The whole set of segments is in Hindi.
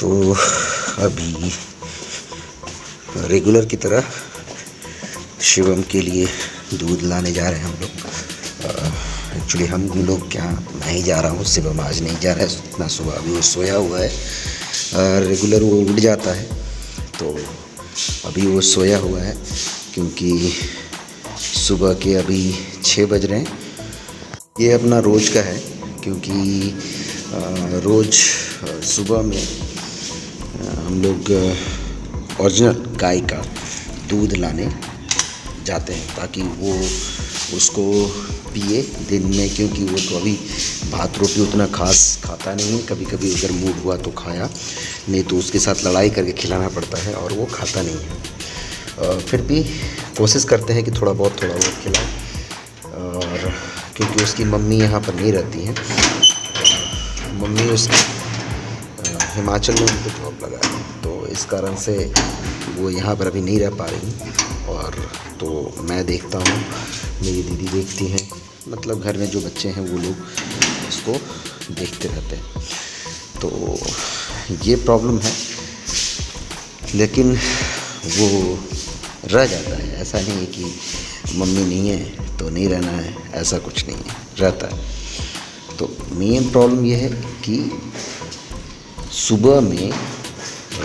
तो अभी रेगुलर की तरह शिवम के लिए दूध लाने जा रहे हैं हम लोग। एक्चुअली हम लोग क्या, मैं ही जा रहा हूँ, शिवम आज नहीं जा रहा है। इतना सुबह अभी वो सोया हुआ है। रेगुलर वो उठ जाता है, तो अभी वो सोया हुआ है क्योंकि सुबह के अभी 6 बज रहे हैं। ये अपना रोज़ का है क्योंकि रोज़ सुबह में हम लोग ओरिजिनल गाय का दूध लाने जाते हैं ताकि वो उसको पिए दिन में, क्योंकि वो तो अभी भात रोटी उतना खास खाता नहीं है। कभी कभी अगर मूड हुआ तो खाया, नहीं तो उसके साथ लड़ाई करके खिलाना पड़ता है और वो खाता नहीं है। फिर भी कोशिश करते हैं कि थोड़ा बहुत खिलाएं। और क्योंकि उसकी मम्मी यहाँ पर नहीं रहती हैं, मम्मी उसकी हिमाचल में उनको जॉब लगा है, तो इस कारण से वो यहाँ पर अभी नहीं रह पा रही। और तो मैं देखता हूँ, मेरी दीदी देखती हैं, मतलब घर में जो बच्चे हैं वो लोग इसको देखते रहते हैं। तो ये प्रॉब्लम है, लेकिन वो रह जाता है। ऐसा नहीं है कि मम्मी नहीं है तो नहीं रहना है, ऐसा कुछ नहीं है, रहता है। तो मेन प्रॉब्लम ये है कि सुबह में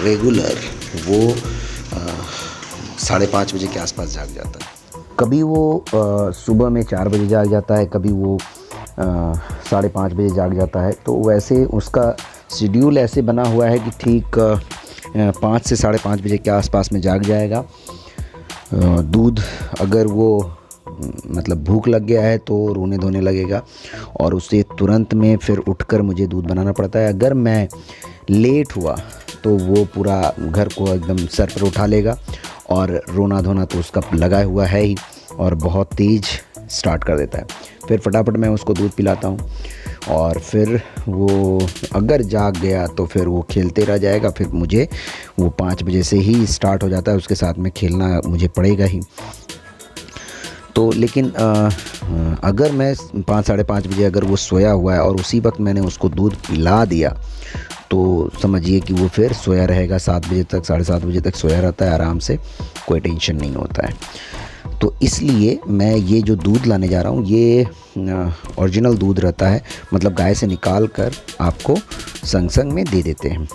रेगुलर वो 5:30 बजे के आसपास जाग जाता है। कभी वो सुबह में 4 बजे जाग जाता है, कभी वो 5:30 बजे जाग जाता है। तो वैसे उसका शेड्यूल ऐसे बना हुआ है कि ठीक 5 से 5:30 बजे के आसपास में जाग जाएगा। दूध अगर वो मतलब भूख लग गया है तो रोने धोने लगेगा और उससे तुरंत में फिर उठकर मुझे दूध बनाना पड़ता है। अगर मैं लेट हुआ तो वो पूरा घर को एकदम सर पर उठा लेगा और रोना धोना तो उसका लगा हुआ है ही, और बहुत तेज़ स्टार्ट कर देता है। फिर फटाफट मैं उसको दूध पिलाता हूँ और फिर वो अगर जाग गया तो फिर वो खेलते रह जाएगा। फिर मुझे वो 5 बजे से ही स्टार्ट हो जाता है, उसके साथ में खेलना मुझे पड़ेगा ही। तो लेकिन अगर मैं 5-5:30 बजे अगर वो सोया हुआ है और उसी वक्त मैंने उसको दूध पिला दिया तो समझिए कि वो फिर सोया रहेगा 7 बजे तक, 7:30 बजे तक सोया रहता है आराम से, कोई टेंशन नहीं होता है। तो इसलिए मैं ये जो दूध लाने जा रहा हूँ ये ओरिजिनल दूध रहता है, मतलब गाय से निकाल कर आपको संग संग में दे देते हैं।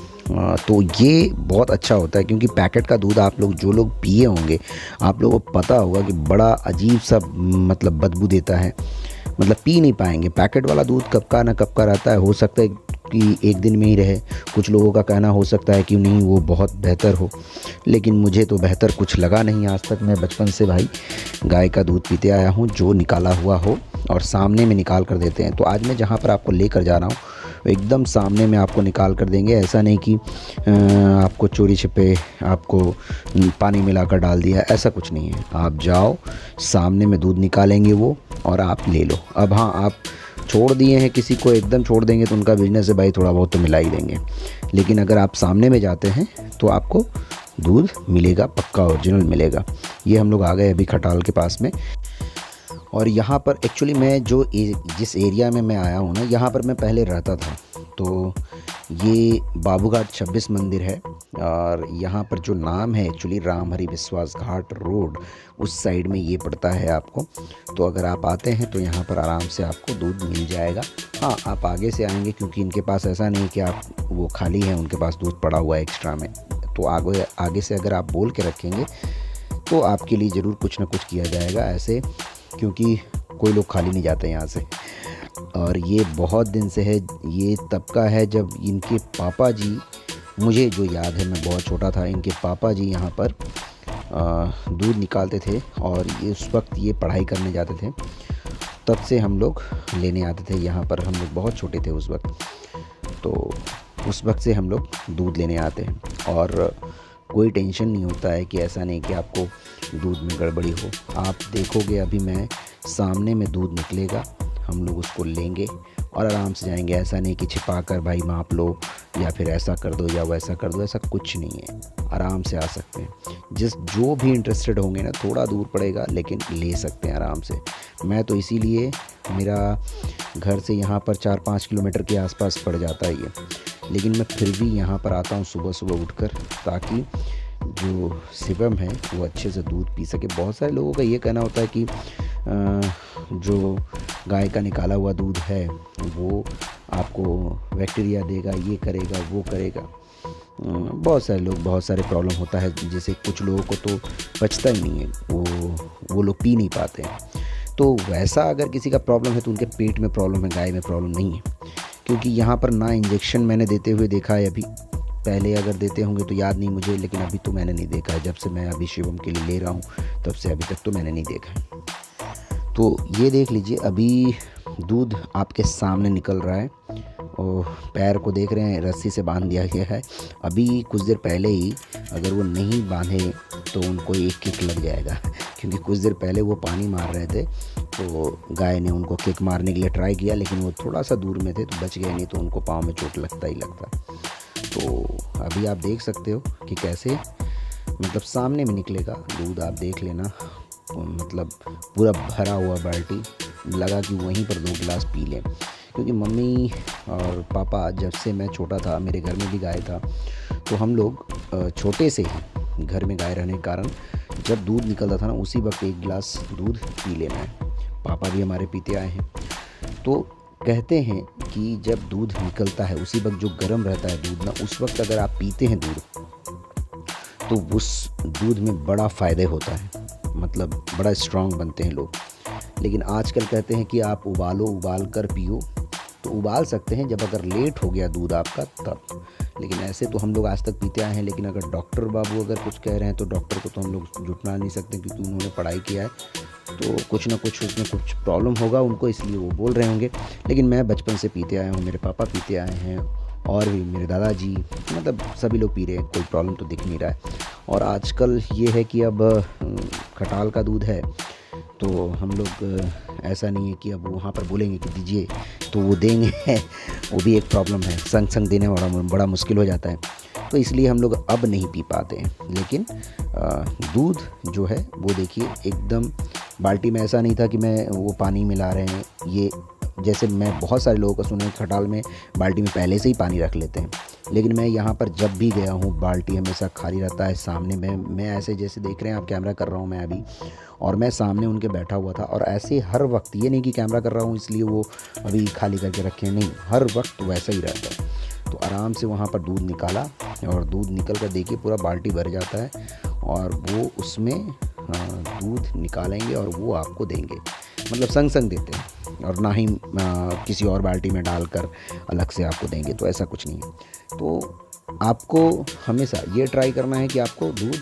तो ये बहुत अच्छा होता है क्योंकि पैकेट का दूध आप लोग जो लोग पिए होंगे, आप लोगों को पता होगा कि बड़ा अजीब सा मतलब बदबू देता है, मतलब पी नहीं पाएंगे। पैकेट वाला दूध कब का ना कब का रहता है, हो सकता है कि एक दिन में ही रहे। कुछ लोगों का कहना हो सकता है कि नहीं वो बहुत बेहतर हो, लेकिन मुझे तो बेहतर कुछ लगा नहीं आज तक। मैं बचपन से भाई गाय का दूध पीते आया हूँ, जो निकाला हुआ हो और सामने में निकाल कर देते हैं। तो आज मैं जहाँ पर आपको लेकर जा रहा हूँ एकदम सामने में आपको निकाल कर देंगे। ऐसा नहीं कि आपको चोरी छिपे आपको पानी मिलाकर डाल दिया, ऐसा कुछ नहीं है। आप जाओ, सामने में दूध निकालेंगे वो और आप ले लो। अब हाँ, आप छोड़ दिए हैं किसी को, एकदम छोड़ देंगे तो उनका बिजनेस है भाई, थोड़ा बहुत तो मिला ही देंगे। लेकिन अगर आप सामने में जाते हैं तो आपको दूध मिलेगा, पक्का ओरिजिनल मिलेगा। ये हम लोग आ गए अभी खटाल के पास में। और यहाँ पर एक्चुअली मैं जिस एरिया में मैं आया हूँ ना, यहाँ पर मैं पहले रहता था। तो ये बाबूघाट 26 मंदिर है और यहाँ पर जो नाम है एक्चुअली राम हरि विश्वास घाट रोड, उस साइड में ये पड़ता है आपको। तो अगर आप आते हैं तो यहाँ पर आराम से आपको दूध मिल जाएगा। हाँ, आप आगे से आएंगे क्योंकि इनके पास ऐसा नहीं कि आप वो खाली हैं, उनके पास दूध पड़ा हुआ है एक्स्ट्रा में। तो आगे से अगर आप बोल के रखेंगे तो आपके लिए ज़रूर कुछ ना कुछ किया जाएगा ऐसे, क्योंकि कोई लोग खाली नहीं जाते यहाँ से। और ये बहुत दिन से है, ये तब का है जब इनके पापा जी, मुझे जो याद है मैं बहुत छोटा था, इनके पापा जी यहाँ पर दूध निकालते थे और ये उस वक्त ये पढ़ाई करने जाते थे। तब से हम लोग लेने आते थे यहाँ पर। हम लोग बहुत छोटे थे उस वक्त, तो उस वक्त से हम लोग दूध लेने आते हैं। और कोई टेंशन नहीं होता है कि ऐसा नहीं कि आपको दूध में गड़बड़ी हो। आप देखोगे अभी मैं सामने में दूध निकलेगा, हम लोग उसको लेंगे और आराम से जाएंगे। ऐसा नहीं कि छिपा कर भाई माप लो या फिर ऐसा कर दो या वैसा कर दो, ऐसा कुछ नहीं है। आराम से आ सकते हैं। जो भी इंटरेस्टेड होंगे ना, थोड़ा दूर पड़ेगा लेकिन ले सकते हैं आराम से। मैं तो इसीलिए, मेरा घर से यहाँ पर 4-5 किलोमीटर के आसपास पड़ जाता है ये, लेकिन मैं फिर भी यहाँ पर आता हूँ सुबह सुबह उठकर, ताकि जो शिवम है वो अच्छे से दूध पी सके। बहुत सारे लोगों का ये कहना होता है कि जो गाय का निकाला हुआ दूध है वो आपको बैक्टीरिया देगा, ये करेगा, वो करेगा। बहुत सारे लोग, बहुत सारे प्रॉब्लम होता है, जैसे कुछ लोगों को तो बचता ही नहीं है, वो लोग पी नहीं पाते हैं। तो वैसा अगर किसी का प्रॉब्लम है तो उनके पेट में प्रॉब्लम है, गाय में प्रॉब्लम नहीं है। क्योंकि यहाँ पर ना इंजेक्शन मैंने देते हुए देखा है अभी, पहले अगर देते होंगे तो याद नहीं मुझे, लेकिन अभी तो मैंने नहीं देखा है। जब से मैं अभी शिवम के लिए ले रहा हूँ तब से अभी तक तो मैंने नहीं देखा है। तो ये देख लीजिए, अभी दूध आपके सामने निकल रहा है और पैर को देख रहे हैं, रस्सी से बांध दिया गया है। अभी कुछ देर पहले ही अगर वो नहीं बांधे तो उनको एक किक लग जाएगा, क्योंकि कुछ देर पहले वो पानी मार रहे थे तो गाय ने उनको किक मारने के लिए ट्राई किया, लेकिन वो थोड़ा सा दूर में थे तो बच गए, नहीं तो उनको पाँव में चोट लगता ही लगता। तो अभी आप देख सकते हो कि कैसे मतलब सामने में निकलेगा दूध, आप देख लेना। मतलब पूरा भरा हुआ बाल्टी, लगा कि वहीं पर 2 गिलास पी लें। क्योंकि मम्मी और पापा, जब से मैं छोटा था, मेरे घर में भी गाय था, तो हम लोग छोटे से ही घर में गाय रहने के कारण जब दूध निकलता था ना, उसी वक्त 1 गिलास दूध पी लेना है। पापा भी हमारे पीते आए हैं। तो कहते हैं कि जब दूध निकलता है उसी वक्त जो गर्म रहता है दूध ना, उस वक्त अगर आप पीते हैं दूध तो उस दूध में बड़ा फ़ायदे होता है, मतलब बड़ा स्ट्रांग बनते हैं लोग। लेकिन आजकल कहते हैं कि आप उबाल कर पियो, तो उबाल सकते हैं जब अगर लेट हो गया दूध आपका तब। लेकिन ऐसे तो हम लोग आज तक पीते आए हैं। लेकिन अगर डॉक्टर बाबू अगर कुछ कह रहे हैं तो डॉक्टर को तो हम लोग झुठला नहीं सकते, क्योंकि उन्होंने पढ़ाई किया है, तो कुछ ना कुछ उसमें कुछ प्रॉब्लम होगा उनको, इसलिए वो बोल रहे होंगे। लेकिन मैं बचपन से पीते आया हूँ, मेरे पापा पीते आए हैं और भी मेरे दादाजी, मतलब सभी लोग पी रहे हैं, कोई प्रॉब्लम तो दिख नहीं रहा है। और आजकल ये है कि अब खटाल का दूध है तो हम लोग ऐसा नहीं है कि अब वहाँ पर बोलेंगे कि दीजिए तो वो देंगे वो भी एक प्रॉब्लम है, संग संग देने बड़ा मुश्किल हो जाता है। तो इसलिए हम लोग अब नहीं पी पाते हैं। लेकिन दूध जो है वो देखिए एकदम बाल्टी में, ऐसा नहीं था कि मैं वो पानी मिला रहे हैं। ये जैसे मैं बहुत सारे लोगों को सुना है खटाल में बाल्टी में पहले से ही पानी रख लेते हैं, लेकिन मैं यहाँ पर जब भी गया हूँ बाल्टी हमेशा खाली रहता है सामने में। मैं ऐसे जैसे देख रहे हैं आप, कैमरा कर रहा हूँ मैं अभी, और मैं सामने उनके बैठा हुआ था, और ऐसे हर वक्त, ये नहीं कि कैमरा कर रहा हूँ इसलिए वो अभी खाली करके रखे, नहीं, हर वक्त वैसा ही रहता है। तो आराम से वहाँ पर दूध निकाला, और दूध निकल कर देखिए पूरा बाल्टी भर जाता है, और वो उसमें दूध निकालेंगे और वो आपको देंगे, मतलब संग संग देते हैं, और ना ही किसी और बाल्टी में डालकर अलग से आपको देंगे, तो ऐसा कुछ नहीं है। तो आपको हमेशा ये ट्राई करना है कि आपको दूध,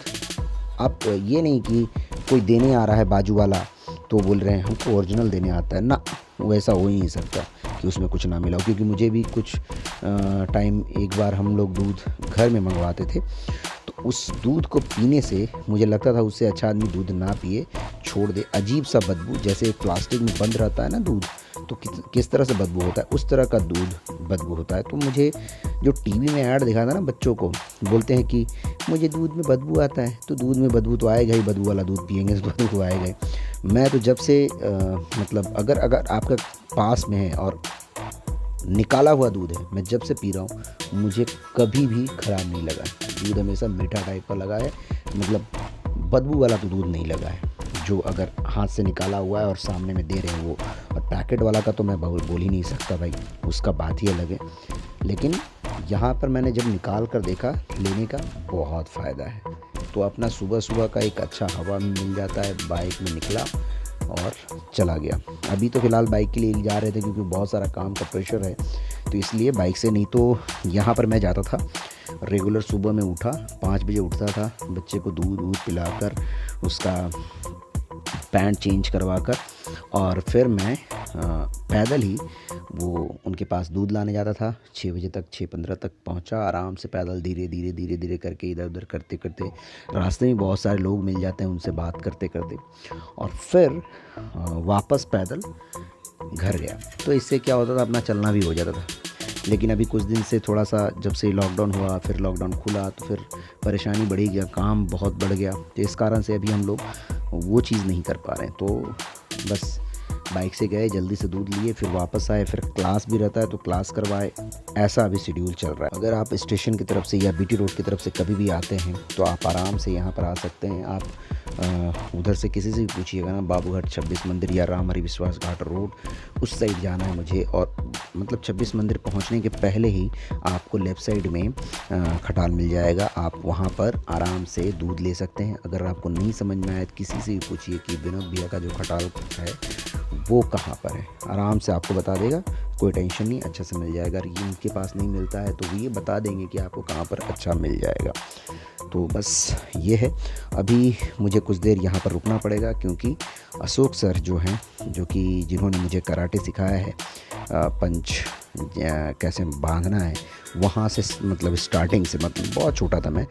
आप ये नहीं कि कोई देने आ रहा है बाजू वाला तो बोल रहे हैं हमको ओरिजिनल देने आता है ना, वैसा हो ही नहीं सकता कि उसमें कुछ ना मिला हो। क्योंकि मुझे भी कुछ टाइम, एक बार हम लोग दूध घर में मंगवाते थे, तो उस दूध को पीने से मुझे लगता था उससे अच्छा आदमी दूध ना पिए, छोड़ दे। अजीब सा बदबू, जैसे प्लास्टिक में बंद रहता है ना दूध, तो किस तरह से बदबू होता है, उस तरह का दूध बदबू होता है। तो मुझे जो टीवी में ऐड दिखा था ना, बच्चों को बोलते हैं कि मुझे दूध में बदबू आता है, तो दूध में बदबू तो आएगा ही, बदबू वाला दूध पिएंगे तो बदबू आएगा ही। मैं तो जब से मतलब अगर आपका पास में है और निकाला हुआ दूध है, मैं जब से पी रहा हूँ मुझे कभी भी ख़राब नहीं लगा। दूध हमेशा मीठा टाइप का लगा है, मतलब बदबू वाला तो दूध नहीं लगा है, जो अगर हाथ से निकाला हुआ है और सामने में दे रहे हैं वो। और पैकेट वाला का तो मैं बोल ही नहीं सकता भाई, उसका बात ही अलग है। लेकिन यहाँ पर मैंने जब निकाल कर देखा लेने का, बहुत फ़ायदा है। तो अपना सुबह सुबह का एक अच्छा हवा मिल जाता है, बाइक में निकला और चला गया। अभी तो फ़िलहाल बाइक के लिए जा रहे थे क्योंकि बहुत सारा काम का प्रेशर है, तो इसलिए बाइक से, नहीं तो यहाँ पर मैं जाता था रेगुलर। सुबह में उठा 5 बजे उठता था, बच्चे को दूध पिलाकर, उसका पैंट चेंज करवा कर, और फिर मैं पैदल ही वो उनके पास दूध लाने जाता था। 6 बजे तक, 6:15 तक पहुंचा, आराम से पैदल धीरे धीरे करके इधर उधर करते करते, रास्ते में बहुत सारे लोग मिल जाते हैं, उनसे बात करते करते, और फिर वापस पैदल घर गया। तो इससे क्या होता था, अपना चलना भी हो जाता था। लेकिन अभी कुछ दिन से थोड़ा सा, जब से लॉकडाउन हुआ, फिर लॉकडाउन खुला, तो फिर परेशानी बढ़ी गया, काम बहुत बढ़ गया, तो इस कारण से अभी हम लोग वो चीज़ नहीं कर पा रहे हैं। तो बस बाइक से गए, जल्दी से दूध लिए, फिर वापस आए, फिर क्लास भी रहता है तो क्लास करवाए। ऐसा अभी शेड्यूल चल रहा है। अगर आप स्टेशन की तरफ से या बीटी रोड की तरफ से कभी भी आते हैं तो आप आराम से यहाँ पर आ सकते हैं। आप उधर से किसी से भी पूछिएगा ना, बाबूघाट 26 मंदिर या राम हरि विश्वास घाट रोड, उस साइड जाना है मुझे। और मतलब 26 मंदिर पहुंचने के पहले ही आपको लेफ़्ट साइड में खटाल मिल जाएगा। आप वहां पर आराम से दूध ले सकते हैं। अगर आपको नहीं समझ में आए तो किसी से भी पूछिए कि विनोद भैया का जो खटाल है वो कहाँ पर है, आराम से आपको बता देगा। कोई टेंशन नहीं, अच्छा से मिल जाएगा। अगर इनके पास नहीं मिलता है तो ये बता देंगे कि आपको कहाँ पर अच्छा मिल जाएगा। तो बस ये है। अभी मुझे कुछ देर यहाँ पर रुकना पड़ेगा क्योंकि अशोक सर जो हैं, जो कि जिन्होंने मुझे कराटे सिखाया है, पंच कैसे बांधना है, वहाँ से मतलब स्टार्टिंग से, मतलब बहुत छोटा था मैं,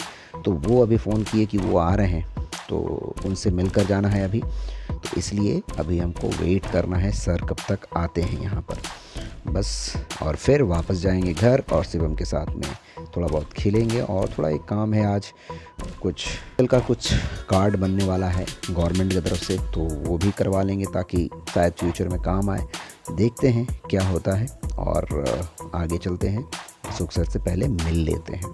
तो वो अभी फ़ोन किए कि वो आ रहे हैं, तो उनसे मिलकर जाना है अभी। तो इसलिए अभी हमको वेट करना है सर कब तक आते हैं यहाँ पर, बस। और फिर वापस जाएंगे घर और शिवम के साथ में थोड़ा बहुत खेलेंगे। और थोड़ा एक काम है आज, कुछ का कुछ कार्ड बनने वाला है गवर्नमेंट की तरफ से, तो वो भी करवा लेंगे ताकि शायद फ्यूचर में काम आए। देखते हैं क्या होता है और आगे चलते हैं। अशोक सर से पहले मिल लेते हैं।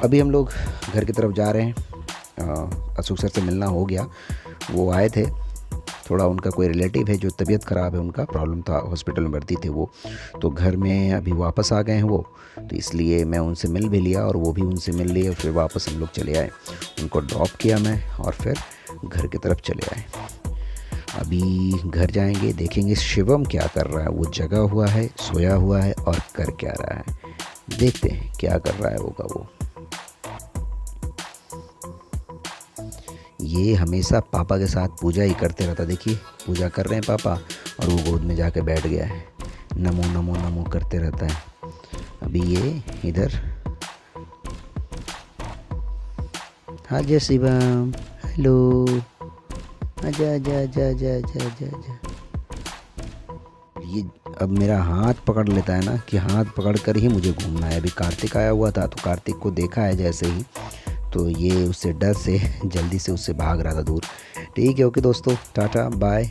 अभी हम लोग घर की तरफ जा रहे हैं। अशोक सर से मिलना हो गया, वो आए थे। थोड़ा उनका कोई रिलेटिव है जो तबीयत ख़राब है, उनका प्रॉब्लम था, हॉस्पिटल में भर्ती थे वो, तो घर में अभी वापस आ गए हैं वो। तो इसलिए मैं उनसे मिल भी लिया और वो भी उनसे मिल लिए। फिर वापस हम लोग चले आए, उनको ड्रॉप किया मैं और फिर घर की तरफ चले आए। अभी घर जाएंगे, देखेंगे शिवम क्या कर रहा है। वो जगा हुआ है, सोया हुआ है और कर क्या रहा है, देखते हैं क्या कर रहा है होगा वो। ये हमेशा पापा के साथ पूजा ही करते रहता। देखिए पूजा कर रहे हैं पापा और वो गोद में जाके बैठ गया है, नमो नमो नमो करते रहता है। अभी ये इधर, हाँ जय शिवम, हेलो, आजा आजा आजा आजा आजा आजा आजा। ये अब मेरा हाथ पकड़ लेता है ना, कि हाथ पकड़ कर ही मुझे घूमना है। अभी कार्तिक आया हुआ था तो कार्तिक को देखा है जैसे ही, तो ये उससे डर से जल्दी से उससे भाग रहा था दूर। ठीक है, ओके दोस्तों, टाटा बाय।